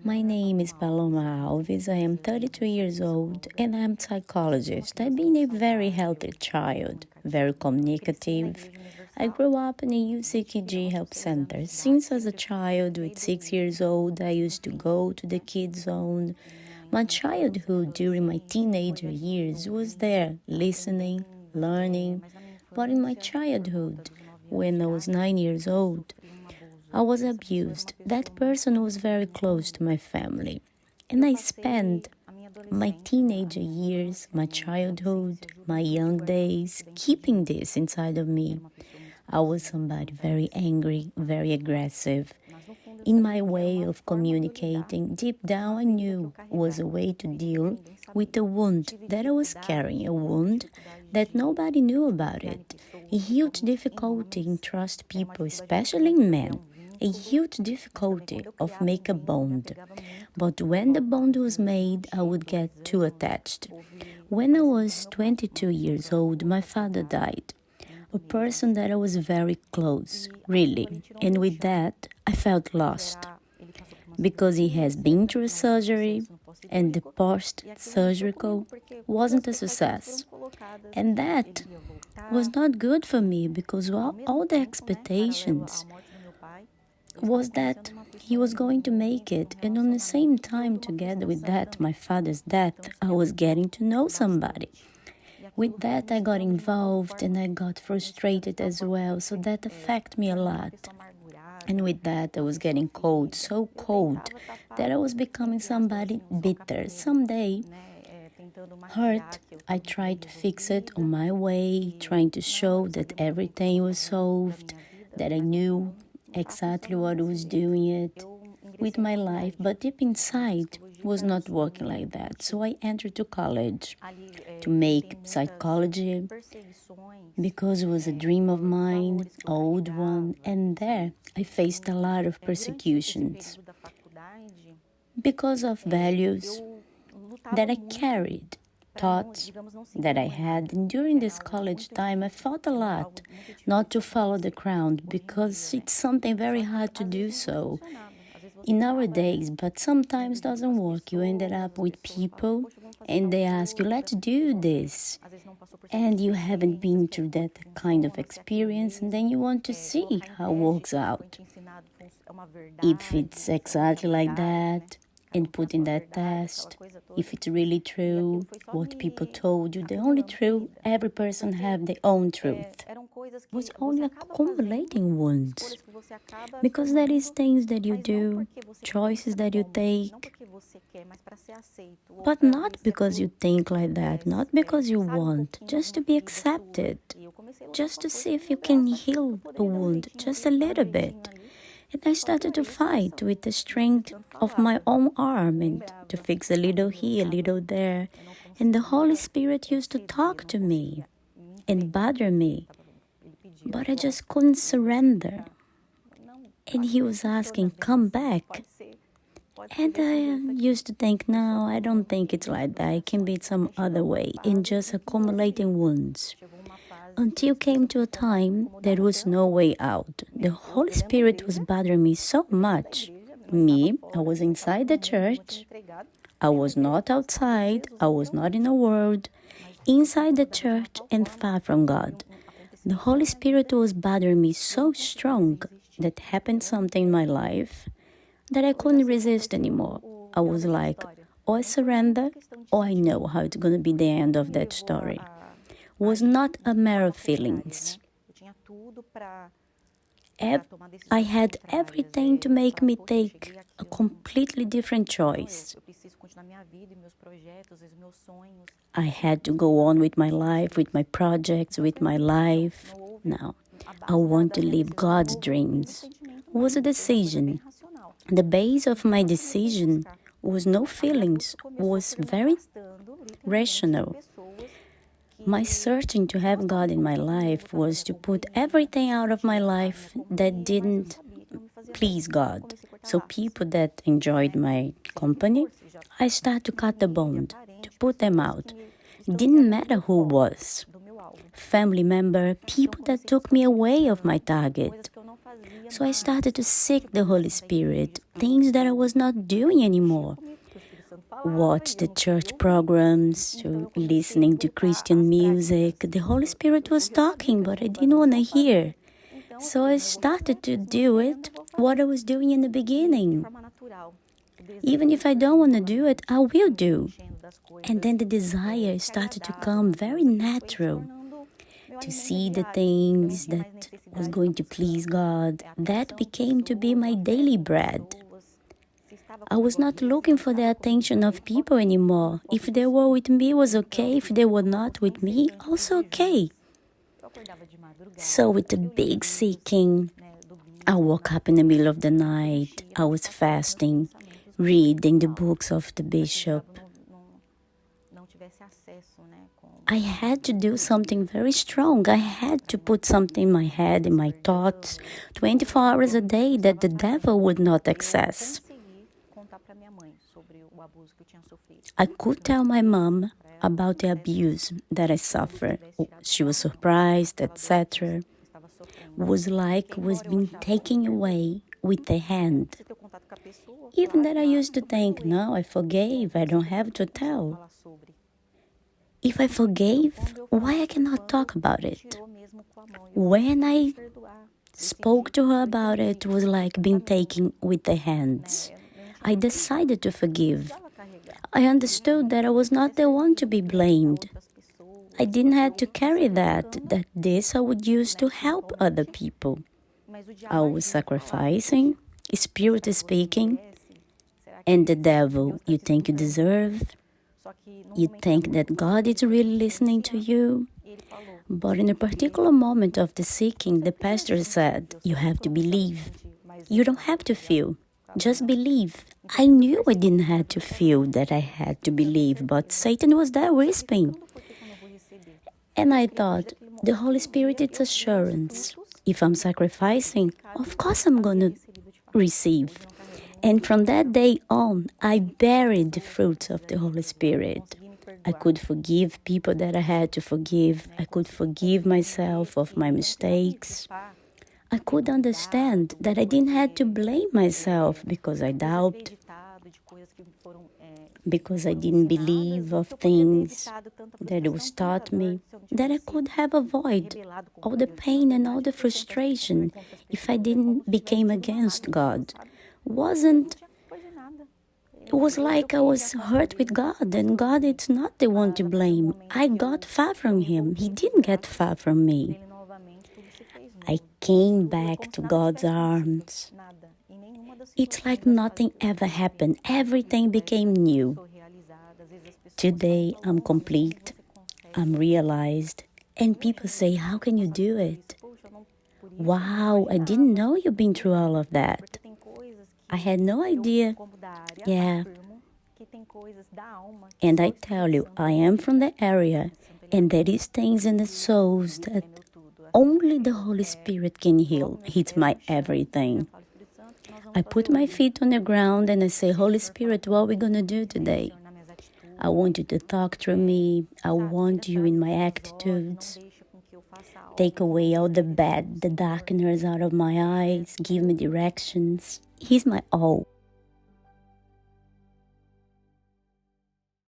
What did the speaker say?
My name is Paloma Alves. I am 32 years old and I'm a psychologist. I've been a very healthy child, very communicative. I grew up in a UCKG help center. Since as a child, with 6 years old, I used to go to the kids zone. My childhood during my teenager years was there, listening, learning. But in my childhood, when I was 9 years old, I was abused. That person was very close to my family. And I spent my teenager years, my childhood, my young days, keeping this inside of me. I was somebody very angry, very aggressive. In my way of communicating, deep down I knew was a way to deal with a wound that I was carrying, a wound that nobody knew about it. A huge difficulty in trust people, especially men. A huge difficulty of make a bond. But when the bond was made, I would get too attached. When I was 22 years old, my father died. A person that I was very close, really. And with that, I felt lost. Because he has been through a surgery, and the post-surgical wasn't a success. And that was not good for me because all the expectations was that he was going to make it, and on the same time, together with that, my father's death, I was getting to know somebody. With that, I got involved and I got frustrated as well, so that affected me a lot. And with that, I was getting cold, so cold, that I was becoming somebody bitter. Someday, hurt, I tried to fix it on my way, trying to show that everything was solved, that I knew exactly what I was doing it with my life, but deep inside was not working like that. So I entered to college to make psychology because it was a dream of mine, an old one, and there I faced a lot of persecutions because of values that I carried, thoughts that I had. And during this college time, I fought a lot not to follow the crowd because it's something very hard to do so in our days, but sometimes doesn't work. You ended up with people and they ask you, let's do this. And you haven't been through that kind of experience, and then you want to see how it works out. If it's exactly like that, and put in that test, if it's really true, what people told you, the only truth, every person have their own truth. Was only accumulating wounds. Because there is things that you do, choices that you take, but not because you think like that, not because you want, just to be accepted, just to see if you can heal a wound just a little bit. And I started to fight with the strength of my own arm and to fix a little here, a little there. And the Holy Spirit used to talk to me and bother me. But I just couldn't surrender. And he was asking, come back. And I used to think, no, I don't think it's like that. It can be some other way, in just accumulating wounds. Until came to a time there was no way out. The Holy Spirit was bothering me so much. I was inside the church. I was not outside. I was not in the world. Inside the church and far from God. The Holy Spirit was bothering me so strong that happened something in my life that I couldn't resist anymore. I was like, or I surrender, or I know how it's going to be the end of that story. Was not a matter of feelings. I had everything to make me take a completely different choice. I had to go on with my life, with my projects, with my life. Now, I want to live God's dreams. It was a decision. The base of my decision was no feelings, was very rational. My searching to have God in my life was to put everything out of my life that didn't please God. So people that enjoyed my company, I started to cut the bond, to put them out. It didn't matter who was. Family member, people that took me away of my target. So I started to seek the Holy Spirit, things that I was not doing anymore. Watch the church programs, to listening to Christian music. The Holy Spirit was talking, but I didn't want to hear. So I started to do it, what I was doing in the beginning. Even if I don't want to do it, I will do. And then the desire started to come very natural. To see the things that was going to please God, that became to be my daily bread. I was not looking for the attention of people anymore. If they were with me, it was okay. If they were not with me, also okay. So with the big seeking, I woke up in the middle of the night. I was fasting, reading the books of the bishop. I had to do something very strong. I had to put something in my head, in my thoughts, 24 hours a day that the devil would not access. I could tell my mom about the abuse that I suffered. She was surprised, etc. Was like was being taken away with the hand. Even that I used to think, no, I forgave, I don't have to tell. If I forgave, why I cannot talk about it? When I spoke to her about it, it was like being taken with the hands. I decided to forgive. I understood that I was not the one to be blamed. I didn't have to carry that this I would use to help other people. I was sacrificing, spirit speaking, and the devil, you think you deserve? You think that God is really listening to you? But in a particular moment of the seeking, the pastor said, you have to believe. You don't have to feel. Just believe. I knew I didn't have to feel that I had to believe, but Satan was there whispering. And I thought, the Holy Spirit, it's assurance. If I'm sacrificing, of course I'm going to receive. And from that day on, I buried the fruits of the Holy Spirit. I could forgive people that I had to forgive. I could forgive myself of my mistakes. I could understand that I didn't have to blame myself because I doubt, because I didn't believe of things that it was taught me, that I could have avoided all the pain and all the frustration if I didn't became against God. It was like I was hurt with God, and God is not the one to blame. I got far from Him. He didn't get far from me. I came back to God's arms. It's like nothing ever happened. Everything became new. Today, I'm complete. I'm realized. And people say, how can you do it? Wow, I didn't know you've been through all of that. I had no idea. Yeah. And I tell you, I am from the area, and there is things in the souls that only the Holy Spirit can heal. He's my everything. I put my feet on the ground and I say, Holy Spirit, what are we going to do today? I want you to talk through me. I want you in my attitudes. Take away all the bad, the darkness out of my eyes. Give me directions. He's my all.